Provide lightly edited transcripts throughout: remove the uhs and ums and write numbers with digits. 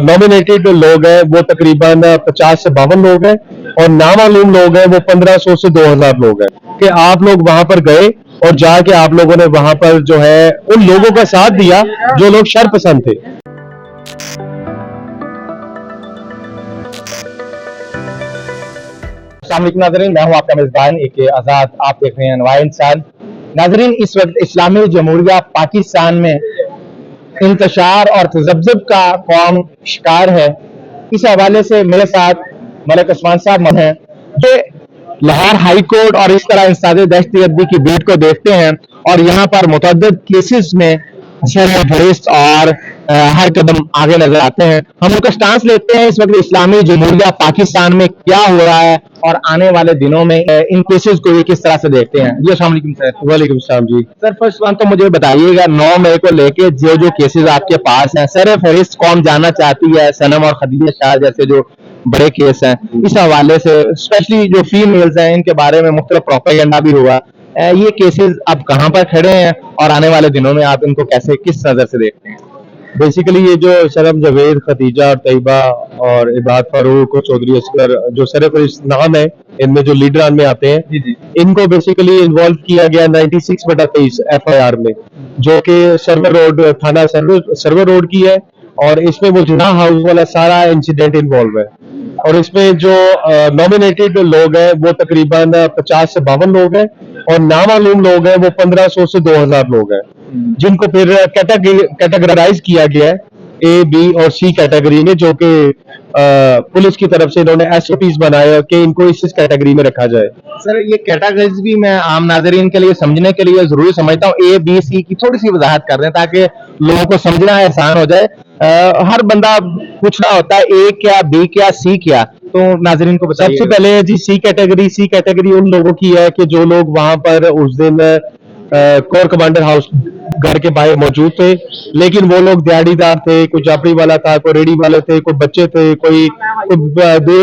Nominated लोग हैं वो तकरीबन 50 से 52 लोग हैं और नामालूम लोग हैं वो 1500 से 2000 लोग हैं कि आप लोग वहां पर गए और जाके आप लोगों ने वहां पर जो है उन लोगों का साथ दिया जो लोग शर पसंद थे। अस्सलाम वालेकुम नाज़रीन, मैं हूं आपका मेज़बान AK आज़ाद। आप देख रहे हैं अनवार इंसान। नाज़रीन, इस वक्त इस्लामी जमहूरिया पाकिस्तान में इंतशार और तज़ब्ज़ुब का कौम शिकार है। इस हवाले से मेरे साथ मलिक उस्मान साहब मौजूद हैं जो लाहौर हाई कोर्ट और इस तरह इंसदाद दहशतगर्दी की बीट को देखते हैं और यहाँ पर मुतअद्दिद केसेस में फहरिस्त और हर कदम आगे नजर आते हैं। हम उनका स्टांस लेते हैं इस वक्त इस्लामी जमहूरिया पाकिस्तान में क्या हो रहा है और आने वाले दिनों में इन केसेस को ये किस तरह से देखते हैं। जी अस्सलाम वालेकुम सर। वालेकुम सलाम जी। सर, फर्स्ट वन तो मुझे बताइएगा 9 मई को लेके जो जो केसेस आपके पास हैं, सर फहरिस्त कौन जानना चाहती है? सनम और खदीजा शाह जैसे जो बड़े केस हैं, इस हवाले से स्पेशली जो फीमेल्स हैं इनके बारे में मुख्तलिफ प्रोपेगेंडा भी हुआ। ये केसेस अब कहाँ पर खड़े हैं और आने वाले दिनों में आप इनको कैसे किस नजर से देखते हैं? बेसिकली ये जो शरम जवेद, खतीजा और तैयबा और इबाद फारूक और चौधरी असगर जो सरफहरिस्त नाम है इनमें जो लीडर में आते हैं, जी। इनको बेसिकली इन्वॉल्व किया गया 96/23 FIR में, जो कि सर्वर रोड थाना सर्वर रोड की है और इसमें वो जिना हाउस वाला सारा इंसिडेंट इन्वॉल्व है। और इसमें जो नॉमिनेटेड लोग हैं वो तकरीबन 50 से 52 लोग हैं और नामालूम लोग हैं वो 1500 से 2000 लोग हैं, जिनको फिर कैटेगराइज किया गया है A, B और C कैटेगरी में, जो कि पुलिस की तरफ से इन्होंने SOPs बनाए कि इनको इस कैटेगरी में रखा जाए। सर, ये कैटेगरीज भी मैं आम नाजरीन के लिए समझने के लिए जरूरी समझता हूँ। A, B, C की थोड़ी सी वजाहत कर दें ताकि लोगों को समझना आसान हो जाए। हर बंदा पूछना होता है A क्या, B क्या, C क्या, तो नाजरीन को बताइए। सबसे पहले जी सी कैटेगरी उन लोगों की है कि जो लोग वहां पर उस दिन कोर कमांडर हाउस घर के बाहर मौजूद थे, लेकिन वो लोग दिहाड़ीदार थे, कोई झापड़ी वाला था, कोई रेडी वाले थे, कोई बच्चे थे, कोई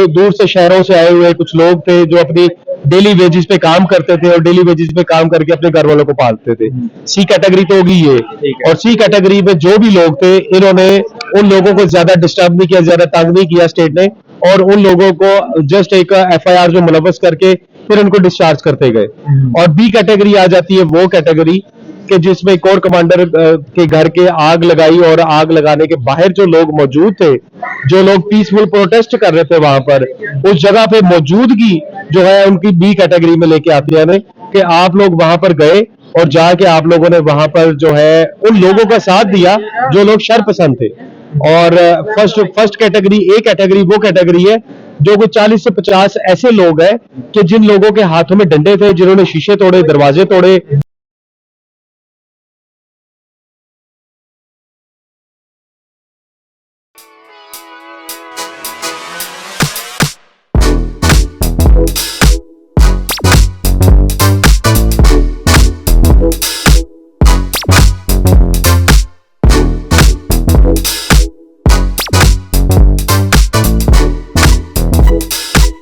दूर से शहरों से आए हुए कुछ लोग थे जो अपनी डेली वेजेस पे काम करते थे और डेली वेजेस पे काम करके अपने घर वालों को पालते थे। सी कैटेगरी तो होगी ये। और सी कैटेगरी में जो भी लोग थे इन्होंने उन लोगों को ज्यादा डिस्टर्ब नहीं किया, ज्यादा तंग नहीं किया स्टेट ने, और उन लोगों को जस्ट एक FIR जो मुलव्वस करके फिर उनको डिस्चार्ज करते गए। और बी कैटेगरी आ जाती है वो कैटेगरी कि जिसमें कोर कमांडर के घर के आग लगाई और आग लगाने के बाहर जो लोग मौजूद थे, जो लोग पीसफुल प्रोटेस्ट कर रहे थे वहां पर, उस जगह पे मौजूदगी जो है उनकी बी कैटेगरी में लेके आती है कि आप लोग वहां पर गए और जाके आप लोगों ने वहां पर जो है उन लोगों का साथ दिया जो लोग शर पसंद थे। और फर्स्ट कैटेगरी A कैटेगरी वो कैटेगरी है जो कोई 40 से 50 ऐसे लोग हैं कि जिन लोगों के हाथों में डंडे थे, जिन्होंने शीशे तोड़े, दरवाजे तोड़े,